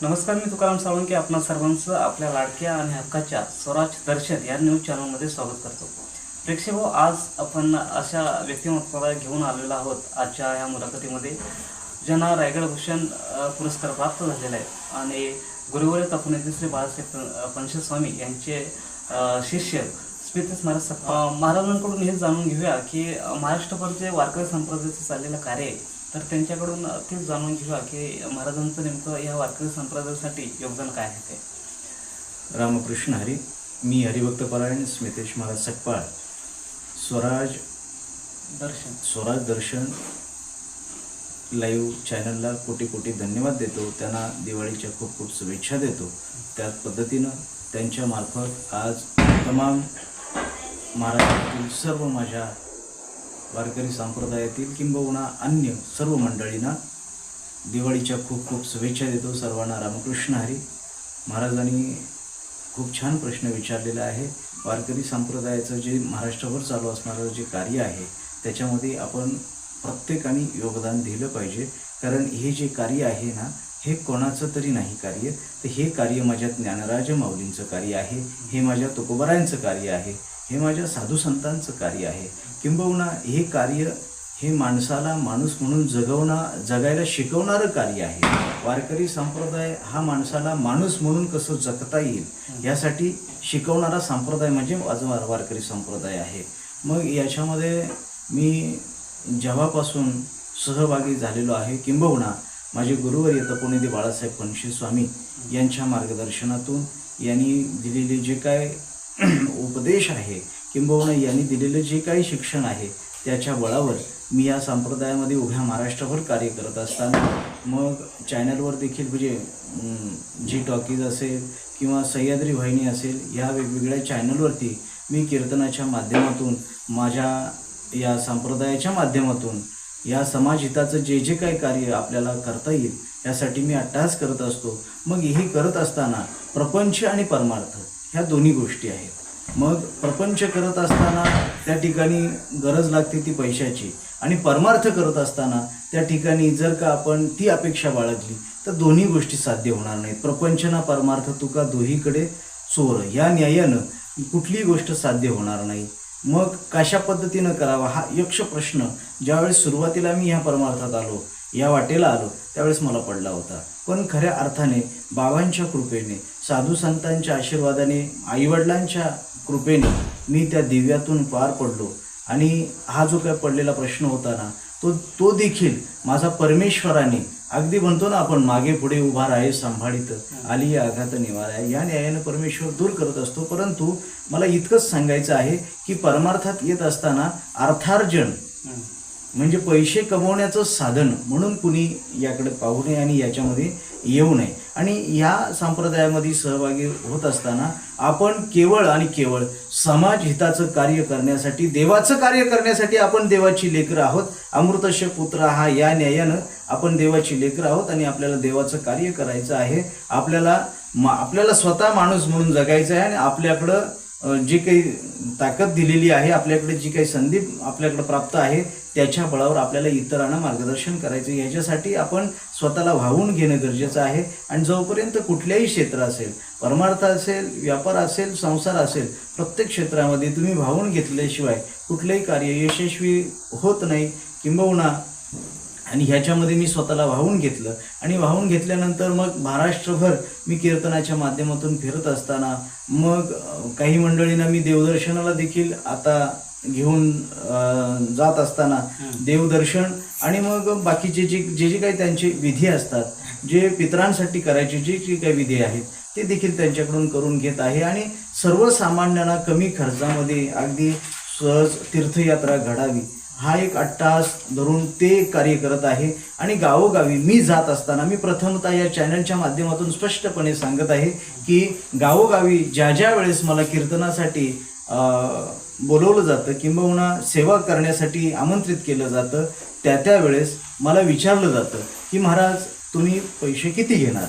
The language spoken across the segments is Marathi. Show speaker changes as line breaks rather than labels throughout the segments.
नमस्कार, मी तुकाराम साळुंके आपणा सर्वांचं आपल्या लाडक्या आणि हक्काच्या स्वराज दर्शन या न्यूज चॅनलमध्ये स्वागत करतो. प्रेक्षक हो, आज आपण अशा व्यक्तिमत्वाला घेऊन आलेलो आहोत आजच्या या मुलाखतीमध्ये ज्यांना रायगड भूषण पुरस्कार प्राप्त झालेला आहे आणि गुरुवर्य तपोनिधी श्री बाळासाहेब पणशे स्वामी यांचे शिष्य स्मितेश महाराज महाराजांकडून हे जाणून घेऊया की महाराष्ट्रभर जे वारकरी संप्रदायाचं चाललेलं कार्य आहे तर त्यांच्याकडून तेच जाणून घेऊया की महाराजांचं नेमकं या वारकरी संप्रदायासाठी योगदान काय आहे ते.
रामकृष्ण हरी. मी हरिभक्तपरायण स्मितेश महाराज सकपाळ स्वराज दर्शन लाईव्ह चॅनलला कोटी कोटी धन्यवाद देतो. त्यांना दिवाळीच्या खूप खूप शुभेच्छा देतो. त्याच पद्धतीनं त्यांच्या मार्फत आज तमाम महाराष्ट्रातील सर्व माझ्या वारकरी संप्रदायातील किंबहुना अन्य सर्व मंडळींना दिवाळीच्या खूप खूप शुभेच्छा देतो. सर्वांना रामकृष्ण हरी. महाराजांनी खूप छान प्रश्न विचारलेला आहे. वारकरी संप्रदायाचं जे महाराष्ट्रावर चालू असणारं जे कार्य आहे त्याच्यामध्ये आपण प्रत्येकाने योगदान दिलं पाहिजे. कारण हे जे कार्य आहे ना, हे कोणाचं तरी नाही कार्य, तर हे कार्य माझ्या ज्ञानराज माऊलींचं कार्य आहे, हे माझ्या तुकोबारायांचं कार्य आहे, हे माझ्या साधू संतांचं कार्य आहे. किंबहुना हे कार्य हे माणसाला माणूस म्हणून जगायला शिकवणारं कार्य आहे. वारकरी संप्रदाय हा माणसाला माणूस म्हणून कसं जगता येईल यासाठी शिकवणारा संप्रदाय म्हणजे वारकरी संप्रदाय आहे. मग याच्यामध्ये मी जेव्हापासून सहभागी झालेलो आहे, किंबहुना माझे गुरुवर्य तपोनिधी बाळासाहेब पणशे स्वामी यांच्या मार्गदर्शनातून यांनी दिलेले जे काय उपदेश आहे किंबहुना यांनी दिलेलं जे काही शिक्षण आहे त्याच्या बळावर मी या संप्रदायामध्ये उभ्या महाराष्ट्रभर कार्य करत असताना मग चॅनलवर देखील म्हणजे जी टॉकीज असेल किंवा सह्याद्री वाहिनी असेल, ह्या वेगवेगळ्या चॅनलवरती मी कीर्तनाच्या माध्यमातून माझ्या या संप्रदायाच्या माध्यमातून या समाजहिताचं जे जे काही कार्य आपल्याला करता येईल यासाठी मी अट्टहास करत असतो. मग हे करत असताना प्रपंच आणि परमार्थ ह्या दोन्ही गोष्टी आहेत. मग प्रपंच करत असताना त्या ठिकाणी गरज लागते ती पैशाची, आणि परमार्थ करत असताना त्या ठिकाणी जर का आपण ती अपेक्षा बाळगली तर दोन्ही गोष्टी साध्य होणार नाहीत. प्रपंच ना परमार्थ तुका दोहीकडे चोर या न्यायानं कुठलीही गोष्ट साध्य होणार नाही. मग कशा पद्धतीनं करावा हा यक्ष प्रश्न ज्यावेळेस सुरुवातीला मी ह्या परमार्थात आलो, या वाटेला आलो, त्यावेळेस मला पडला होता. पण खऱ्या अर्थाने बाबांच्या कृपेने, साधू संतांच्या आशीर्वादाने, आईवडिलांच्या कृपेने मी त्या दिव्यातून पार पडलो. आणि हा जो काय पडलेला प्रश्न होता ना, तो देखील माझा परमेश्वराने, अगदी म्हणतो ना आपण, मागे पुढे उभा राहे सांभाळीत, आली या आघात निवारा, या न्यायानं परमेश्वर दूर करत असतो. परंतु मला इतकंच सांगायचं आहे की परमार्थात येत असताना अर्थार्जन म्हणजे पैसे कमवण्याचं साधन म्हणून कुणी याकडे पाहू नये आणि याच्यामध्ये येऊ नये. आणि या संप्रदायामध्ये सहभागी होत असताना आपण केवळ आणि केवळ समाजहिताचं कार्य करण्यासाठी, देवाचं कार्य करण्यासाठी आपण देवाची लेकरं आहोत. अमृतस्य पुत्र हा या न्यायानं आपण देवाची लेकरं आहोत आणि आपल्याला देवाचं कार्य करायचं आहे. आपल्याला स्वतः माणूस म्हणून जगायचं आहे आणि आपल्याकडं जी काही ताकद दिलेली आहे, आपल्याकडे जी काही संधी आपल्याकडे प्राप्त आहे त्याच्या बळावर आपल्याला इतरांना मार्गदर्शन करायचं. याच्यासाठी आपण स्वतःला वाहून घेणं गरजेचं आहे. आणि जोपर्यंत कुठल्याही क्षेत्र असेल, परमार्थ असेल, व्यापार असेल, संसार असेल, प्रत्येक क्षेत्रामध्ये तुम्ही वाहून घेतल्याशिवाय कुठलंही कार्य यशस्वी होत नाही. किंबहुना आणि ह्याच्यामध्ये मी स्वतःला वाहून घेतलं आणि वाहून घेतल्यानंतर मग महाराष्ट्रभर मी कीर्तनाच्या माध्यमातून फिरत असताना मग काही मंडळींना मी देवदर्शनाला देखील आता घेऊन जात असताना देवदर्शन आणि मग बाकीचे जे काही त्यांचे विधी असतात, जे पितरांसाठी करायचे जे काही विधी आहेत ते देखील त्यांच्याकडून करून घेत आहे. आणि सर्वसामान्यांना कमी खर्चामध्ये अगदी सहज तीर्थयात्रा घडावी हा एक अट्टहास धरून ते कार्य करत आहे. आणि गावोगावी मी जात असताना मी प्रथमतः या चॅनलच्या माध्यमातून स्पष्टपणे सांगत आहे की गावोगावी ज्या वेळेस मला कीर्तनासाठी बोलवलं जातं किंबहुना सेवा करण्यासाठी आमंत्रित केलं जातं, त्यावेळेस मला विचारलं जातं की महाराज तुम्ही पैसे किती घेणार.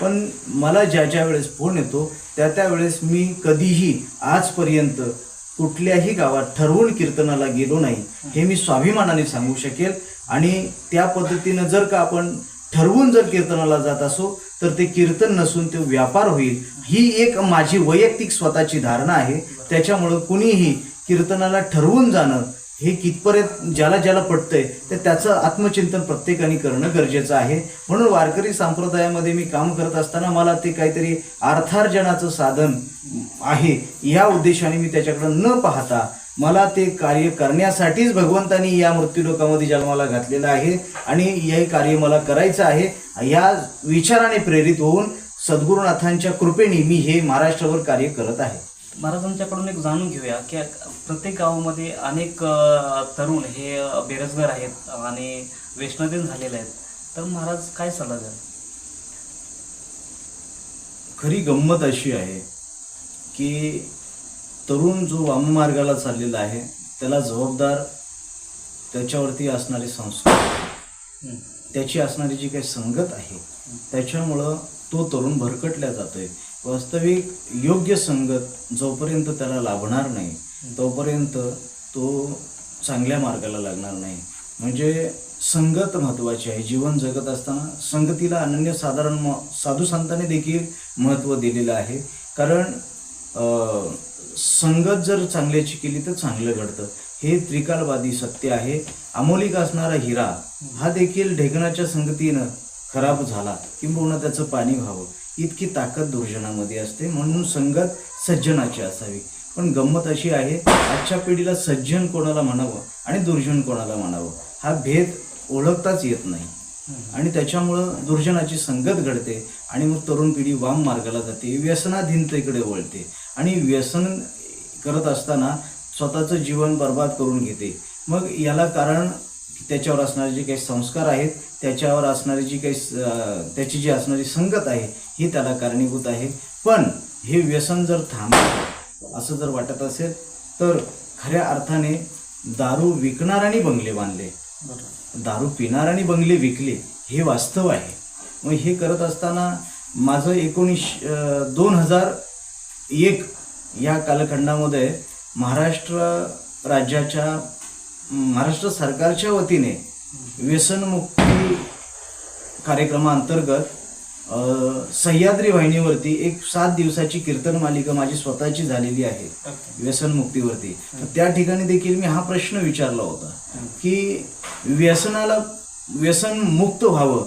पण मला ज्या वेळेस फोन येतो त्यावेळेस मी कधीही आजपर्यंत कुठल्याही गावात ठरवून कीर्तनाला गेलो नाही, हे मी स्वाभिमानाने सांगू शकेल. आणि त्या पद्धतीनं जर का आपण ठरवून जर कीर्तनाला जात असो तर ते कीर्तन नसून ते व्यापार होईल, ही एक माझी वैयक्तिक स्वतःची धारणा आहे. त्याच्यामुळं कुणीही कीर्तनाला ठरवून जाणं हे कितपर्यंत ज्याला ज्याला पटतंय तर त्याचं आत्मचिंतन प्रत्येकाने करणं गरजेचं आहे. म्हणून वारकरी संप्रदायामध्ये मी काम करत असताना मला ते काहीतरी अर्थार्जनाचं साधन आहे या उद्देशाने मी त्याच्याकडे न पाहता मला ते कार्य करण्यासाठीच भगवंतानी या मृत्यूलोकामध्ये जन्माला घातलेलं आहे आणि हे कार्य मला करायचं आहे. या विचाराने प्रेरित होऊन सद्गुरुनाथांच्या कृपेने मी हे महाराष्ट्रावर कार्य करत आहे.
महाराजांच्याकडून एक जाणून घेऊया की प्रत्येक गावामध्ये अनेक तरुण हे बेरोजगार आहेत आणि व्यसनाधीन झालेले आहेत, तर महाराज काय सल्ला द्याल?
खरी गंमत अशी आहे की तरुण जो वाममार्गाला चाललेला आहे त्याला जबाबदार त्याच्यावरती असणारे संस्कार, त्याची असणारी जी काही संगत आहे त्याच्यामुळं तो तरुण भरकटल्या जातोय. वास्तविक योग्य संगत जोपर्यंत त्याला लाभणार नाही तोपर्यंत तो चांगल्या मार्गाला लागणार नाही. म्हणजे संगत महत्त्वाची आहे. जीवन जगत असताना संगतीला अनन्यसाधारण साधू संतांनी देखील महत्त्व दिलेलं आहे. कारण संगत जर चांगल्याची केली तर चांगलं घडतं, हे त्रिकालवादी सत्य आहे. अमोलिक असणारा हिरा हा देखील ढेकणाच्या संगतीनं खराब झाला किंबहुना त्याचं पाणी व्हावं इतकी ताकद दुर्जनामध्ये असते. म्हणून संगत सज्जनाची असावी. पण गंमत अशी आहे, आजच्या पिढीला सज्जन कोणाला म्हणावं आणि दुर्जन कोणाला म्हणावं हा भेद ओळखताच येत नाही आणि त्याच्यामुळं दुर्जनाची संगत घडते आणि मग तरुण पिढी वाम मार्गाला जाते, व्यसनाधीनतेकडे वळते आणि व्यसन करत असताना स्वतःचं जीवन बर्बाद करून घेते. मग याला कारण त्याच्यावर असणारे जे काही संस्कार आहेत, त्याच्यावर असणारी जी काही त्याची जी असणारी संगत आहे ही त्याला कारणीभूत आहे. पण हे व्यसन जर थांबलं असं जर वाटत असेल तर खऱ्या अर्थाने दारू विकणाऱ्यांनी बंगले बांधले, दारू पिणाऱ्यांनी बंगले विकले हे वास्तव आहे. मग हे करत असताना माझं 2001 या कालखंडामध्ये महाराष्ट्र सरकारच्या वतीने व्यसनमुक्ती कार्यक्रमाअंतर्गत सह्याद्री वाहिनीवरती एक 7 दिवसाची कीर्तन मालिका माझी स्वतःची झालेली आहे व्यसनमुक्तीवरती. त्या ठिकाणी देखील मी हा प्रश्न विचारला होता की व्यसनमुक्त व्हावं,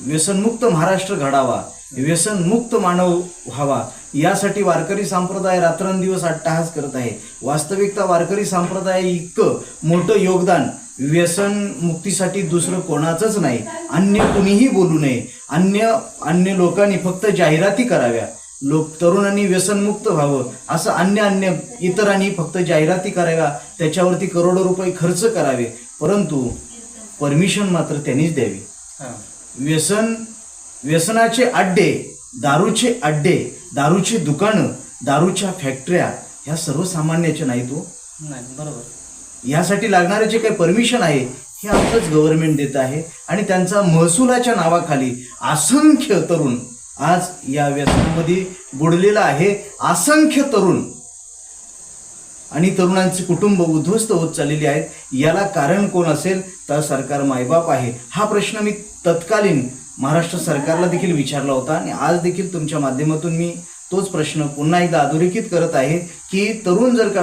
व्यसनमुक्त महाराष्ट्र घडावा, व्यसनमुक्त मानव व्हावा यासाठी वारकरी संप्रदाय रात्रंदिवस अट्टहास करत आहे. वास्तविकता वारकरी संप्रदाय इतकं मोठं योगदान व्यसन मुक्तीसाठी दुसरं कोणाचंच नाही. अन्य कुणीही बोलू नये, अन्य लोकांनी फक्त जाहिराती कराव्या, तरुणांनी व्यसनमुक्त व्हावं असं अन्य इतरांनी फक्त जाहिराती कराव्या, त्याच्यावरती करोडो रुपये खर्च करावे, परंतु परमिशन मात्र त्यांनीच द्यावी. व्यसनाचे अड्डे, दारूचे अड्डे, दारूची दुकानं, दारूच्या फॅक्टऱ्या ह्या सर्वसामान्याच्या नाहीत हो.
नाही, बरोबर.
यासाठी लागणारे जे काही परमिशन आहे हे आपलंच गव्हर्नमेंट देत आहे आणि त्यांचा महसुलाच्या नावाखाली असंख्य तरुण आज या व्यसनामध्ये बुडलेला आहे. असंख्य तरुण आणि तरुणांचे कुटुंब उद्ध्वस्त होत चाललेली आहेत. याला कारण कोण असेल तर सरकार मायबाप आहे. हा प्रश्न मी तत्कालीन महाराष्ट्र सरकारला देखील विचारला होता आणि आज देखील तुमच्या माध्यमातून मी तोच प्रश्न पुन्हा एकदा अधोरेखित करत आहे की तरुण जर का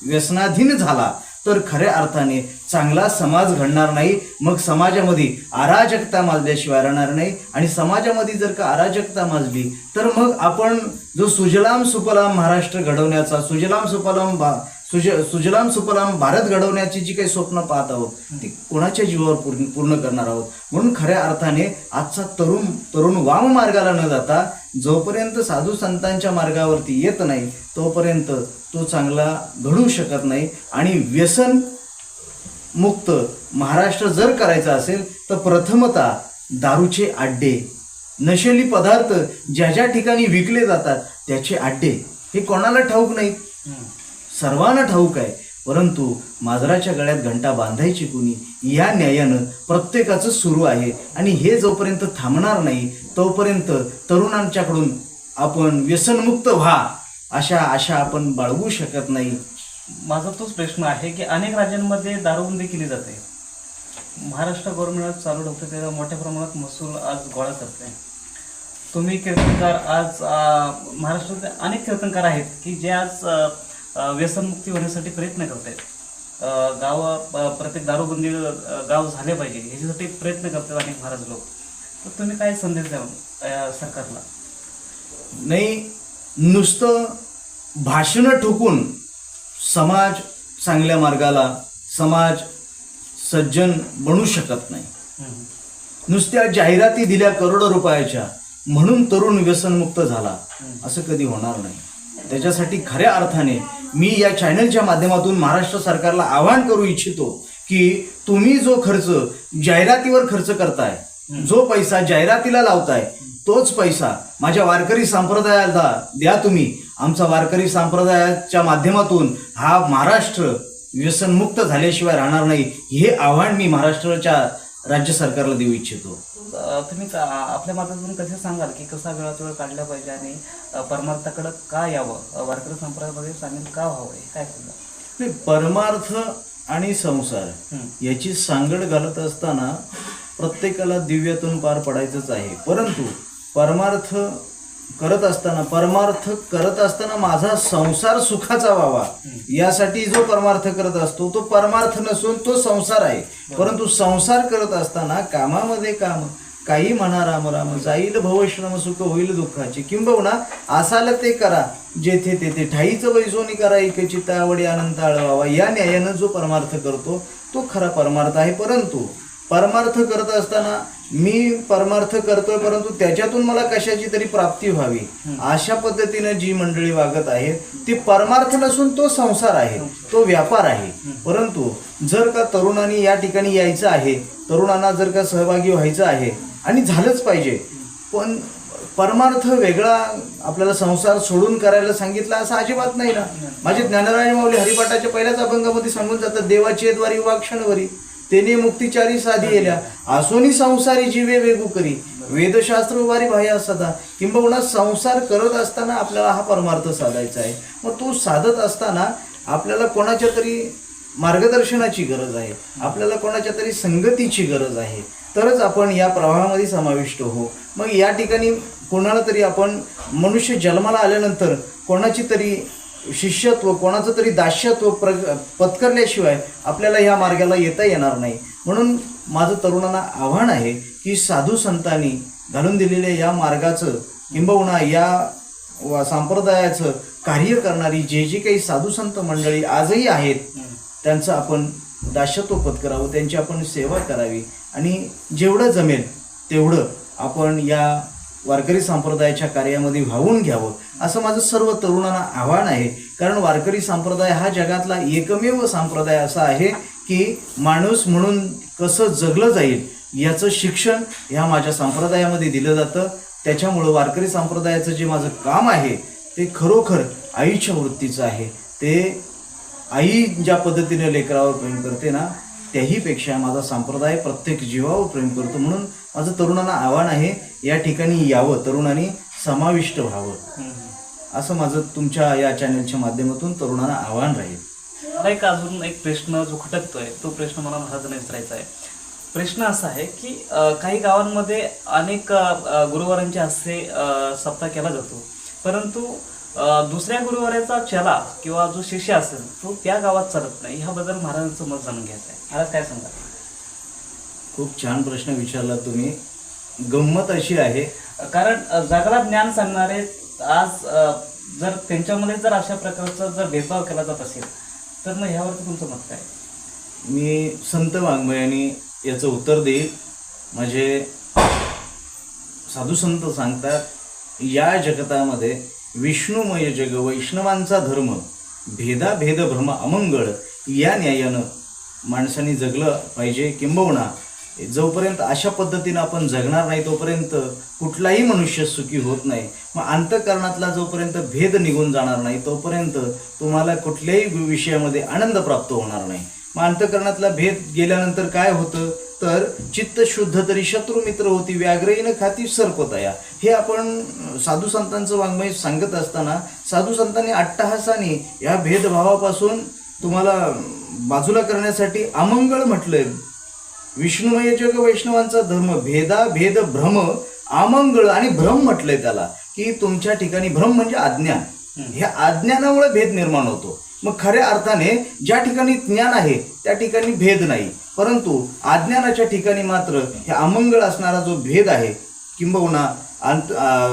व्यसनाधीन झाला तर खऱ्या अर्थाने चांगला समाज घडणार नाही. मग समाजामध्ये अराजकता माजल्याशिवाय राहणार नाही आणि समाजामध्ये जर का अराजकता माजली तर मग आपण जो सुजलाम सुफलाम महाराष्ट्र घडवण्याचा, सुजलाम सुफलाम भारत घडवण्याची जी काही स्वप्न पाहत आहोत ती कोणाच्या जीवावर पूर्ण करणार आहोत. म्हणून खऱ्या अर्थाने आजचा तरुण वाम मार्गाला न जाता जोपर्यंत साधू संतांच्या मार्गावरती येत नाही तोपर्यंत तो चांगला घडू शकत नाही. आणि व्यसन मुक्त महाराष्ट्र जर करायचा असेल तर प्रथमतः दारूचे अड्डे, नशेली पदार्थ ज्या ज्या ठिकाणी विकले जातात त्याचे अड्डे हे कोणाला ठाऊक नाहीत, सर्वांना ठाऊक आहे, परंतु माजराच्या गळ्यात घंटा बांधायची कुणी या न्यायानं प्रत्येकाचं सुरू आहे. आणि हे जोपर्यंत थांबणार नाही तोपर्यंत तरुणांच्याकडून आपण व्यसनमुक्त व्हा अशा आशा आपण बाळगू शकत नाही.
माझा तोच प्रश्न आहे की अनेक राज्यांमध्ये दारूबंदी केली जाते, महाराष्ट्र गव्हर्नमेंट चालू ठेवते त्याचा मोठ्या प्रमाणात महसूल आज गोळा करते. तुम्ही कीर्तनकार आज महाराष्ट्रात अनेक कीर्तनकार आहेत की जे आज व्यसनमुक्ती होण्यासाठी प्रयत्न करत आहेत. प्रत्येक दारूबंदी गाव झाले पाहिजे ह्याच्यासाठी प्रयत्न करतात अनेक महाराज लोक. तर तुम्ही काय संदेश द्याल सरकारला?
नाही, नुसतं भाषणं ठोकून समाज चांगल्या मार्गाला, समाज सज्जन बनू शकत नाही. नुसत्या जाहिराती दिल्या करोडो रुपयाच्या म्हणून तरुण व्यसनमुक्त झाला असं कधी होणार नाही. त्याच्यासाठी खऱ्या अर्थाने मी या चॅनलच्या माध्यमातून महाराष्ट्र सरकारला आवाहन करू इच्छितो की तुम्ही जो खर्च जाहिरातीवर खर्च करताय, जो पैसा जाहिरातीला लावताय, तोच पैसा माझ्या वारकरी संप्रदायाला द्या तुम्ही. आमचा वारकरी संप्रदायाच्या माध्यमातून हा महाराष्ट्र व्यसनमुक्त झाल्याशिवाय राहणार नाही, हे आव्हान मी महाराष्ट्राच्या राज्य सरकारला देऊ इच्छितो.
तुम्ही आपल्या माध्यमातून कसे सांगाल की कसा वेळात वेळ काढला पाहिजे आणि परमार्थाकडे का यावं, वारकरी संप्रदायामध्ये सामील का व्हावं, काय सांगा?
नाही, परमार्थ आणि संसार याची सांगड घालत असताना प्रत्येकाला दिव्यातून पार पडायचंच आहे. परंतु परमार्थ करत असताना माझा संसार सुखाचा व्हावा यासाठी जो परमार्थ करत असतो तो परमार्थ नसून तो संसार आहे. परंतु संसार करत असताना कामामध्ये काम, काही म्हणा राम राम, जाईल भवश्रम सुख होईल दुःखाचे, किंबहुना असाल ते करा जेथे तेथे, ठाईचं वैसोनी करा एक चित्तावडी आनंद आळवावा. या न्यायानं जो परमार्थ करतो तो खरा परमार्थ आहे. परंतु परमार्थ करत असताना मी परमार्थ करतोय परंतु त्याच्यातून मला कशाची तरी प्राप्ती व्हावी अशा पद्धतीने जी मंडळी वागत आहेत ती परमार्थ नसून तो संसार आहे, तो व्यापार आहे. परंतु जर का तरुणांनी या ठिकाणी यायचं आहे, तरुणांना जर का सहभागी व्हायचं आहे आणि झालंच पाहिजे, पण परमार्थ वेगळा आपल्याला संसार सोडून करायला सांगितला असं अजिबात नाही ना. माझे ज्ञानराज माऊली हरिपाठाच्या पहिल्याच अभंगामध्ये सांगून जातात, देवाचे द्वारी वाक्षणवरी तेने मुक्तिचारी साधी येल्या, आसोनी संसारी जीवे वेगू करी, वेदशास्त्र वारी भाया सदा. किंबहुना संसार करत असताना आपल्याला हा परमार्थ साधायचा आहे. मग तो साधत असताना आपल्याला कोणाच्या तरी मार्गदर्शनाची गरज आहे, आपल्याला कोणाच्या तरी संगतीची गरज आहे, तरच आपण या प्रवाहामध्ये समाविष्ट हो. मग या ठिकाणी कोणाला तरी आपण मनुष्य जन्माला आल्यानंतर कोणाची तरी शिष्यत्व, कोणाचं तरी दास्यत्व पत्करल्याशिवाय आपल्याला या मार्गाला येता येणार नाही. म्हणून माझं तरुणांना आव्हान आहे की साधू संतांनी घालून दिलेल्या या मार्गाचं, किंबहुना या संप्रदायाचं कार्य करणारी जे काही साधू संत मंडळी आजही आहेत त्यांचं आपण दास्यत्व पत्करावं, त्यांची आपण सेवा करावी आणि जेवढं जमेल तेवढं आपण या वारकरी संप्रदायाच्या कार्यामध्ये वाहून घ्यावं असं माझं सर्व तरुणांना आव्हान आहे. कारण वारकरी संप्रदाय हा जगातला एकमेव संप्रदाय असा आहे की माणूस म्हणून कसं जगलं जाईल याचं शिक्षण ह्या माझ्या संप्रदायामध्ये दिलं जातं. त्याच्यामुळं वारकरी संप्रदायाचं जे माझं काम आहे ते खरोखर आईच्या वृत्तीचं आहे. ते आई ज्या पद्धतीने लेकरावर प्रेम करते ना, त्याहीपेक्षा माझा संप्रदाय प्रत्येक जीवावर प्रेम करतो. म्हणून माझं तरुणांना आव्हान आहे, या ठिकाणी यावं, तरुणांनी समाविष्ट व्हावं असं माझं तुमच्या या चॅनलच्या माध्यमातून तरुणांना आव्हान राहील.
मला अजून एक प्रश्न जो खटकतोय तो प्रश्न मला महाराजांना विचारायचा आहे. प्रश्न असा आहे की काही गावांमध्ये अनेक गुरुवारांच्या हस्ते सप्ताह केला जातो, परंतु दुसऱ्या गुरुवाराचा चला किंवा जो शिष्य असेल तो त्या गावात चालत नाही. ह्याबद्दल महाराजांचं मत जाणून घ्यायचं आहे. महाराज काय सांगा?
खूप छान प्रश्न विचारला तुम्ही. गंमत अशी आहे,
कारण जगाला ज्ञान सांगणारे आज जर त्यांच्यामध्ये जर अशा प्रकारचा जर भेदभाव केला जात असेल तर मग ह्यावरती तुमचं मत काय?
मी संत वाङ्मयाने याचं उत्तर देईल. म्हणजे साधू संत सांगतात, या जगतामध्ये विष्णुमय जग वैष्णवांचा धर्म, भेदाभेद भ्रम अमंगळ या न्यायानं माणसाने जगलं पाहिजे. किंबहुना जोपर्यंत अशा पद्धतीनं आपण जगणार नाही तोपर्यंत कुठलाही मनुष्य सुखी होत नाही. मग अंतःकरणातला जोपर्यंत भेद निघून जाणार नाही तोपर्यंत तुम्हाला कुठल्याही विषयामध्ये आनंद प्राप्त होणार नाही. मग अंतःकरणातला भेद गेल्यानंतर काय होतं तर चित्त शुद्ध तरी शत्रू मित्र होती, व्याघ्रहीन खाती सर्पतया. हे आपण साधू संतांचं वाङ्मय सांगत असताना साधू संतांनी अट्टहासाने या भेदभावापासून तुम्हाला बाजूला करण्यासाठी अमंगळ म्हटलंय. विष्णुमय जग वैष्णवांचा धर्म, भेदा भेद भ्रम आमंगळ, आणि भ्रम म्हटलंय त्याला, की तुमच्या ठिकाणी भ्रम म्हणजे अज्ञान, ह्या अज्ञानामुळे भेद निर्माण होतो. मग खऱ्या अर्थाने ज्या ठिकाणी ज्ञान आहे त्या ठिकाणी भेद नाही, परंतु अज्ञानाच्या ठिकाणी मात्र हे अमंगळ असणारा जो भेद आहे, किंबहुना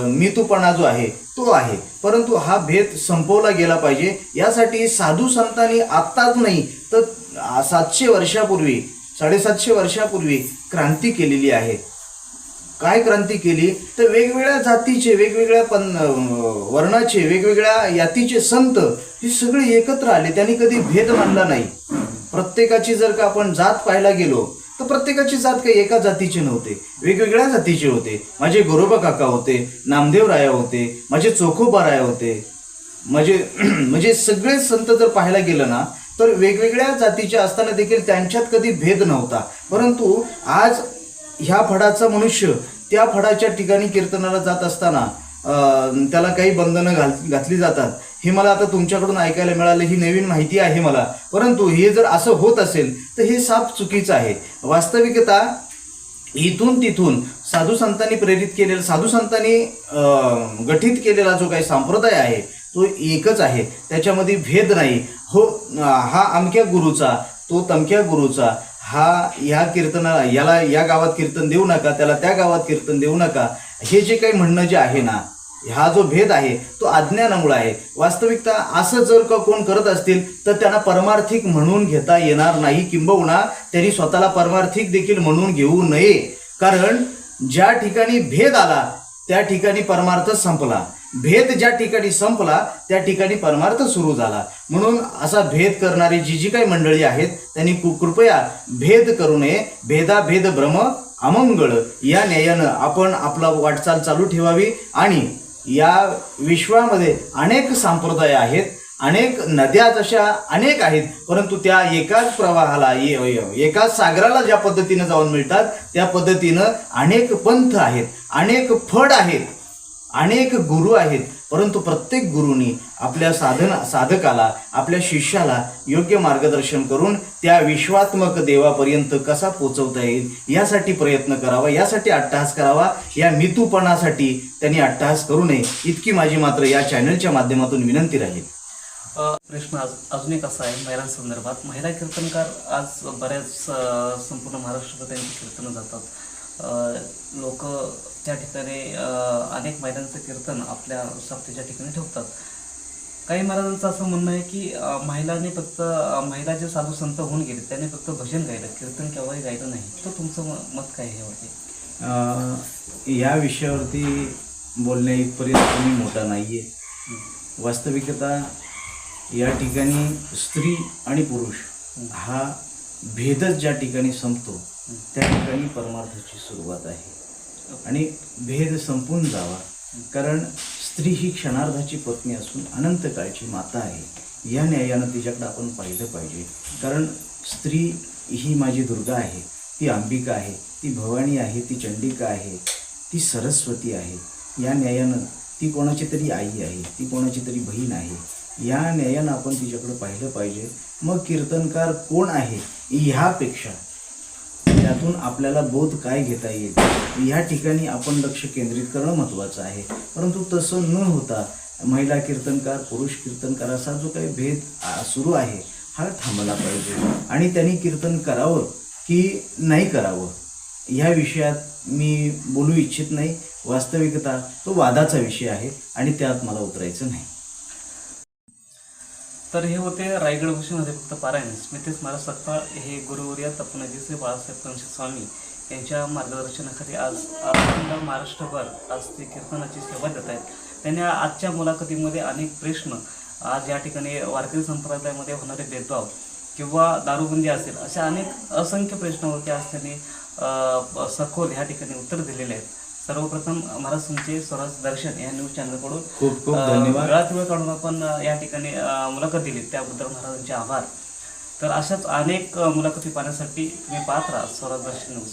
मितूपणा जो आहे तो आहे. परंतु हा भेद संपवला गेला पाहिजे. यासाठी साधू संतांनी आत्ताच नाही तर 700 वर्षापूर्वी, 750 वर्षापूर्वी क्रांती केलेली आहे. काय क्रांती केली तर वेगवेगळ्या जातीचे, वेगवेगळ्या वर्णाचे, वेगवेगळ्या यातीचे संत हे सगळे एकत्र आले. त्यांनी कधी भेद मानला नाही. प्रत्येकाची जर का आपण जात पाहायला गेलो तर प्रत्येकाची जात काही एका जातीचे नव्हते, वेगवेगळ्या जातीचे होते. माझे गोरोबा काका होते, नामदेव राया होते, माझे चोखोबा राया होते, म्हणजे सगळे संत जर पाहायला गेलं ना तर वेगवेगळ्या जातीचे असताना देखील त्यांच्यात कधी भेद नव्हता. परंतु आज ह्या फडाचा मनुष्य त्या फडाच्या ठिकाणी कीर्तनाला जात असताना त्याला काही बंधनं घातली जातात. हे मला आता तुमच्याकडून ऐकायला मिळालं, ही नवीन माहिती आहे मला. परंतु हे जर असं होत असेल तर हे साफ चुकीचं आहे. वास्तविकता इथून तिथून साधू संतांनी प्रेरित केलेला, साधू संतांनी गठीत केलेला जो काही संप्रदाय आहे तो एकच आहे, त्याच्यामध्ये भेद नाही. हो, हा अमक्या गुरुचा, तो तमक्या गुरुचा, हा या कीर्तनाला, याला या गावात कीर्तन देऊ नका, त्याला त्या गावात कीर्तन देऊ नका, हे जे काही म्हणणं जे आहे ना, हा जो भेद आहे तो अज्ञानामुळे आहे. वास्तविकता असं जर का कोण करत असतील तर त्यांना परमार्थिक म्हणून घेता येणार नाही, किंबहुना त्यांनी स्वतःला परमार्थिक देखील म्हणून घेऊ नये. कारण ज्या ठिकाणी भेद आला त्या ठिकाणी परमार्थ संपला, भेद ज्या ठिकाणी संपला त्या ठिकाणी परमार्थ सुरू झाला. म्हणून असा भेद करणारी जी काही मंडळी आहेत त्यांनी कृपया भेद करू नये. भेदा भेद भ्रम अमंगळ या न्यायानं आपण आपला वाटचाल चालू ठेवावी. आणि या विश्वामध्ये अनेक संप्रदाय आहेत, अनेक नद्या जशा अनेक आहेत, परंतु त्या एकाच प्रवाहाला, एकाच सागराला ज्या पद्धतीनं जाऊन मिळतात त्या पद्धतीनं अनेक पंथ आहेत, अनेक फड आहेत, अनेक गुरु आहेत. परंतु प्रत्येक गुरुनी आपल्या साधकाला, आपल्या शिष्याला योग्य मार्गदर्शन करून त्या विश्वात्मक देवापर्यंत कसा पोचवता येईल यासाठी प्रयत्न करावा, यासाठी अट्टहास करावा. या मितूपणासाठी त्यांनी अट्टहास करू नये, इतकी माझी मात्र या चॅनलच्या माध्यमातून विनंती राहील.
प्रश्न अजून एक असा आहे महिलांसंदर्भात. महिला कीर्तनकार आज बऱ्याच संपूर्ण महाराष्ट्रात त्यांची कीर्तनं जातात. लोक त्या ठिकाणी अनेक महिलांचं कीर्तन आपल्या सक्तीच्या ठिकाणी ठेवतात. काही महाराजांचं असं म्हणणं आहे की महिला जे साधू संत होऊन गेले त्यांनी फक्त भजन गायलं, कीर्तन केव्हाही गायलं नाही. तर तुमचं मत काय आहे यावरती?
या विषयावरती बोलण्या इथपर्यंत मी मोठा नाही आहे. वास्तविकता या ठिकाणी स्त्री आणि पुरुष हा भेदच ज्या ठिकाणी संपतो त्या ठिकाणी परमार्थाची सुरुवात आहे. आणि भेद संपून जावा, कारण स्त्री ही क्षणार्धाची पत्नी असून अनंत काळची माता आहे. या न्यायानं तिच्याकडे आपण पाहिलं पाहिजे. कारण स्त्री ही माझी दुर्गा आहे, ती अंबिका आहे, ती भवानी आहे, ती चंडिका आहे, ती सरस्वती आहे. या न्यायानं ती कोणाची तरी आई आहे, ती कोणाची तरी बहीण आहे. या न्यायानं आपण तिच्याकडे पाहिलं पाहिजे. मग कीर्तनकार कोण आहे ह्यापेक्षा त्यातून आपल्याला बोध काय घेता येईल या ठिकाणी आपण लक्ष केंद्रित करणं महत्त्वाचं आहे. परंतु तसं न होता महिला कीर्तनकार, पुरुष कीर्तनकार असा जो काही भेद सुरू आहे हा थांबला पाहिजे. आणि त्यांनी कीर्तन करावं की नाही करावं ह्या विषयात मी बोलू इच्छित नाही. वास्तविकता तो वादाचा विषय आहे आणि त्यात मला उतरायचं नाही.
तर हे होते रायगड भूषणमध्ये फक्त पारायण. स्मितेश महाराज सत्ताळ हे गुरुवर्य तपनाजी श्री बाळासाहेब कंश स्वामी यांच्या मार्गदर्शनाखाली आज अखंड महाराष्ट्रभर आज ते कीर्तनाची सेवा देत आहेत. त्यांनी आजच्या मुलाखतीमध्ये अनेक प्रश्न, आज या ठिकाणी वारकरी संप्रदायामध्ये होणारे भेदभाव किंवा दारूबंदी असेल अशा अनेक असंख्य प्रश्नावरती आज त्यांनी सखोल ह्या ठिकाणी उत्तर दिलेले आहेत. सर्वप्रथम महाराज तुमचे स्वराज दर्शन या न्यूज चॅनलकडून
खूप खूप धन्यवाद.
वेळात वेळ काढून आपण या ठिकाणी मुलाखत दिली त्याबद्दल महाराजांचे आभार. तर अशाच अनेक मुलाखती पाहण्यासाठी तुम्ही पाहत राहा स्वराज दर्शन न्यूज.